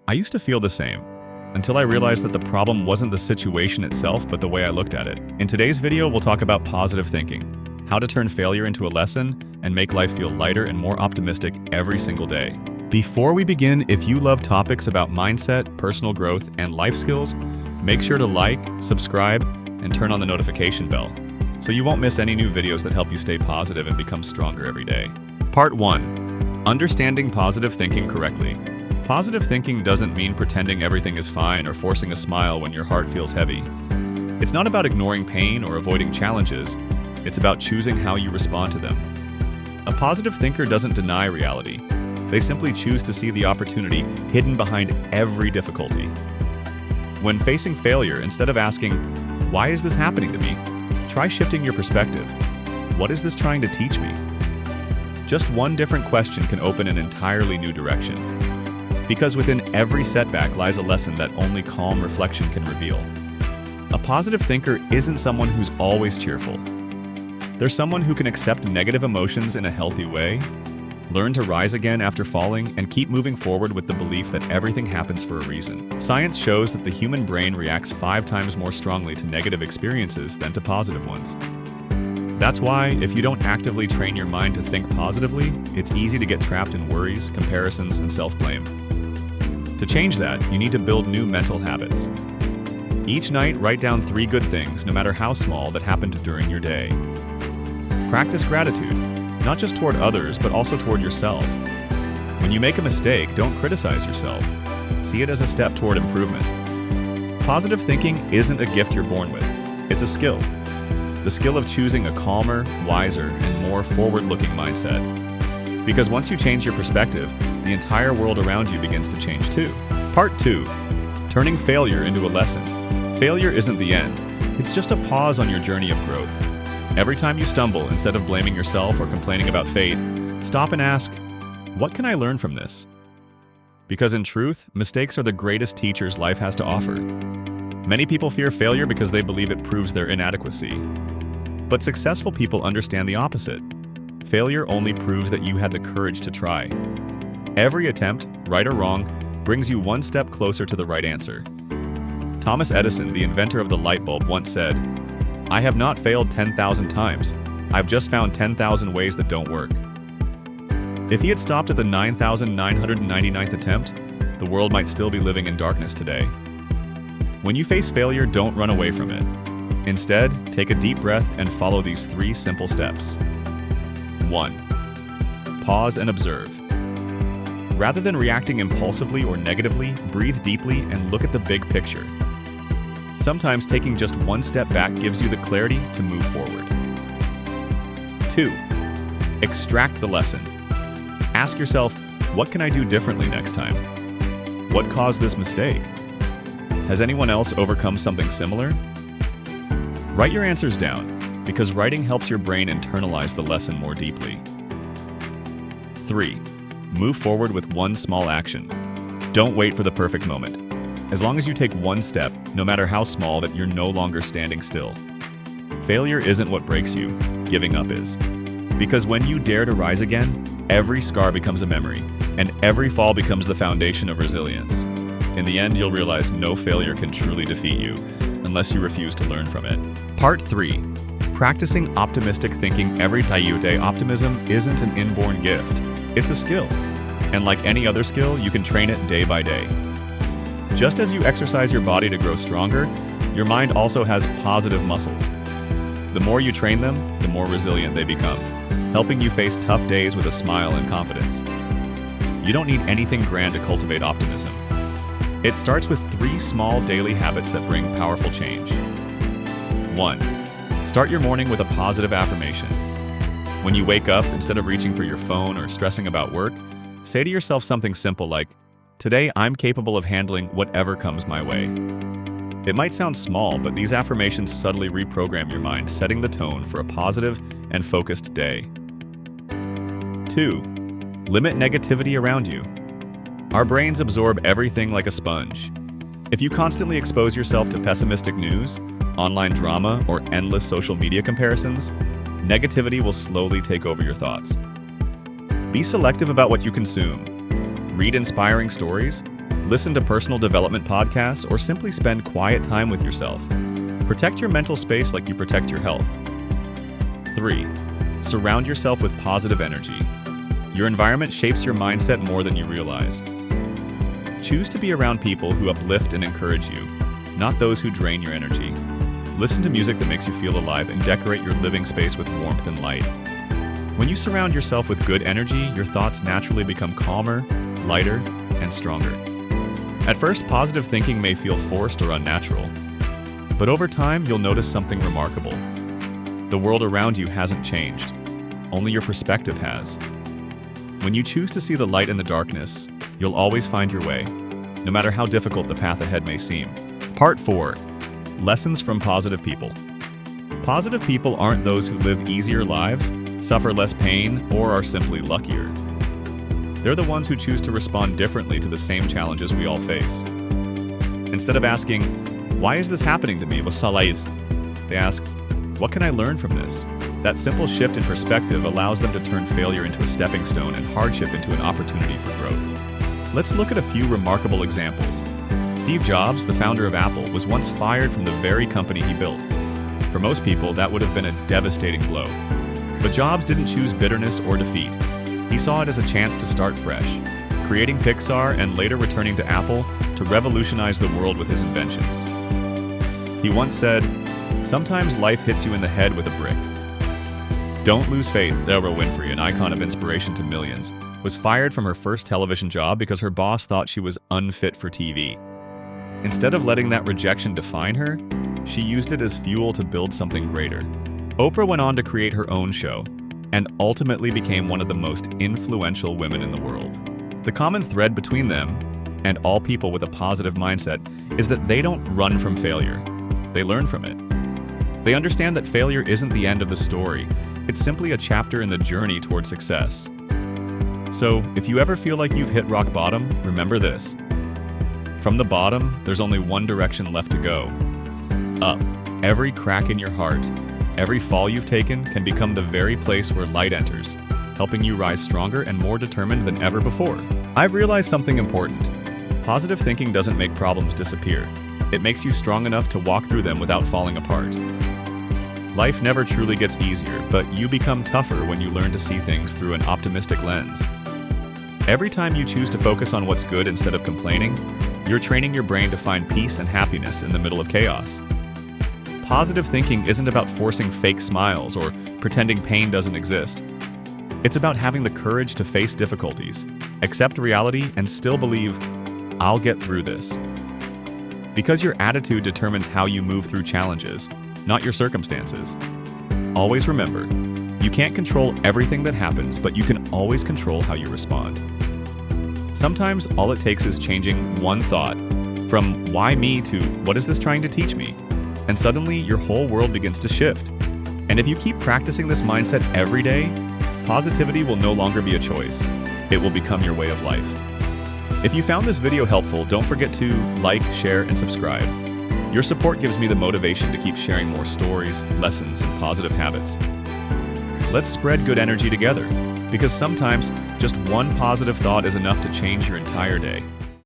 I used to feel the same, until I realized that the problem wasn't the situation itself, but the way I looked at it. In today's video, we'll talk about positive thinking, how to turn failure into a lesson, and make life feel lighter and more optimistic every single day. Before we begin, if you love topics about mindset, personal growth, and life skills, make sure to like, subscribe, and turn on the notification bell, so you won't miss any new videos that help you stay positive and become stronger every day. Part 1. Understanding positive thinking correctly. Positive thinking doesn't mean pretending everything is fine or forcing a smile when your heart feels heavy. It's not about ignoring pain or avoiding challenges. It's about choosing how you respond to them. A positive thinker doesn't deny reality. They simply choose to see the opportunity hidden behind every difficulty. When facing failure, instead of asking, "Why is this happening to me?" try shifting your perspective. What is this trying to teach me? Just one different question can open an entirely new direction. Because within every setback lies a lesson that only calm reflection can reveal. A positive thinker isn't someone who's always cheerful. They're someone who can accept negative emotions in a healthy way, learn to rise again after falling, and keep moving forward with the belief that everything happens for a reason. Science shows that the human brain reacts 5 times more strongly to negative experiences than to positive ones. That's why, if you don't actively train your mind to think positively, it's easy to get trapped in worries, comparisons, and self-blame. To change that, you need to build new mental habits. Each night, write down 3 good things, no matter how small, that happened during your day. Practice gratitude, not just toward others, but also toward yourself. When you make a mistake, don't criticize yourself. See it as a step toward improvement. Positive thinking isn't a gift you're born with. It's a skill. The skill of choosing a calmer, wiser, and more forward-looking mindset. Because once you change your perspective, the entire world around you begins to change too. Part 2. Turning failure into a lesson. Failure isn't the end. It's just a pause on your journey of growth. Every time you stumble, instead of blaming yourself or complaining about fate, stop and ask, what can I learn from this? Because in truth, mistakes are the greatest teachers life has to offer. Many people fear failure because they believe it proves their inadequacy. But successful people understand the opposite. Failure only proves that you had the courage to try. Every attempt, right or wrong, brings you one step closer to the right answer. Thomas Edison, the inventor of the light bulb, once said, "I have not failed 10,000 times. I've just found 10,000 ways that don't work." If he had stopped at the 9,999th attempt, the world might still be living in darkness today. When you face failure, don't run away from it. Instead, take a deep breath and follow these 3 simple steps. 1. Pause and observe. Rather than reacting impulsively or negatively, breathe deeply and look at the big picture. Sometimes taking just one step back gives you the clarity to move forward. 2. Extract the lesson. Ask yourself, what can I do differently next time? What caused this mistake? Has anyone else overcome something similar? Write your answers down, because writing helps your brain internalize the lesson more deeply. 3. Move forward with one small action. Don't wait for the perfect moment. As long as you take one step, no matter how small, that you're no longer standing still. Failure isn't what breaks you, giving up is. Because when you dare to rise again, every scar becomes a memory, and every fall becomes the foundation of resilience. In the end, you'll realize no failure can truly defeat you, unless you refuse to learn from it. Part 3. Practicing optimistic thinking every day. Optimism isn't an inborn gift. It's a skill. And like any other skill, you can train it day by day. Just as you exercise your body to grow stronger, your mind also has positive muscles. The more you train them, the more resilient they become, helping you face tough days with a smile and confidence. You don't need anything grand to cultivate optimism. It starts with 3 small daily habits that bring powerful change. 1. Start your morning with a positive affirmation. When you wake up, instead of reaching for your phone or stressing about work, say to yourself something simple like, "Today I'm capable of handling whatever comes my way." It might sound small, but these affirmations subtly reprogram your mind, setting the tone for a positive and focused day. 2. Limit negativity around you. Our brains absorb everything like a sponge. If you constantly expose yourself to pessimistic news, online drama, or endless social media comparisons, negativity will slowly take over your thoughts. Be selective about what you consume. Read inspiring stories, Listen to personal development podcasts or simply spend quiet time with yourself. Protect your mental space like you protect your health. 3. Surround yourself with positive energy. Your environment shapes your mindset more than you realize. Choose to be around people who uplift and encourage you, not those who drain your energy. Listen to music that makes you feel alive and decorate your living space with warmth and light. When you surround yourself with good energy, your thoughts naturally become calmer, lighter, and stronger. At first, positive thinking may feel forced or unnatural, but over time, you'll notice something remarkable. The world around you hasn't changed, only your perspective has. When you choose to see the light in the darkness, you'll always find your way, no matter how difficult the path ahead may seem. Part 4. Lessons from positive people. Positive people aren't those who live easier lives, suffer less pain, or are simply luckier. They're the ones who choose to respond differently to the same challenges we all face. Instead of asking, "Why is this happening to me?" they ask, "What can I learn from this?" That simple shift in perspective allows them to turn failure into a stepping stone and hardship into an opportunity for growth. Let's look at a few remarkable examples. Steve Jobs, the founder of Apple, was once fired from the very company he built. For most people, that would have been a devastating blow. But Jobs didn't choose bitterness or defeat. He saw it as a chance to start fresh, creating Pixar and later returning to Apple to revolutionize the world with his inventions. He once said, "Sometimes life hits you in the head with a brick." Don't lose faith. Oprah Winfrey, an icon of inspiration to millions, was fired from her first television job because her boss thought she was unfit for TV. Instead of letting that rejection define her, she used it as fuel to build something greater. Oprah went on to create her own show, and ultimately became one of the most influential women in the world. The common thread between them, and all people with a positive mindset, is that they don't run from failure. They learn from it. They understand that failure isn't the end of the story. It's simply a chapter in the journey toward success. So, if you ever feel like you've hit rock bottom, remember this. From the bottom, there's only one direction left to go: up. Every crack in your heart, every fall you've taken can become the very place where light enters, helping you rise stronger and more determined than ever before. I've realized something important. Positive thinking doesn't make problems disappear. It makes you strong enough to walk through them without falling apart. Life never truly gets easier, but you become tougher when you learn to see things through an optimistic lens. Every time you choose to focus on what's good instead of complaining, you're training your brain to find peace and happiness in the middle of chaos. Positive thinking isn't about forcing fake smiles or pretending pain doesn't exist. It's about having the courage to face difficulties, accept reality, and still believe, "I'll get through this." Because your attitude determines how you move through challenges, not your circumstances. Always remember, you can't control everything that happens, but you can always control how you respond. Sometimes all it takes is changing one thought, from "why me" to "what is this trying to teach me?" And suddenly your whole world begins to shift. And if you keep practicing this mindset every day, positivity will no longer be a choice. It will become your way of life. If you found this video helpful, don't forget to like, share, and subscribe. Your support gives me the motivation to keep sharing more stories, lessons, and positive habits. Let's spread good energy together, because sometimes just one positive thought is enough to change your entire day.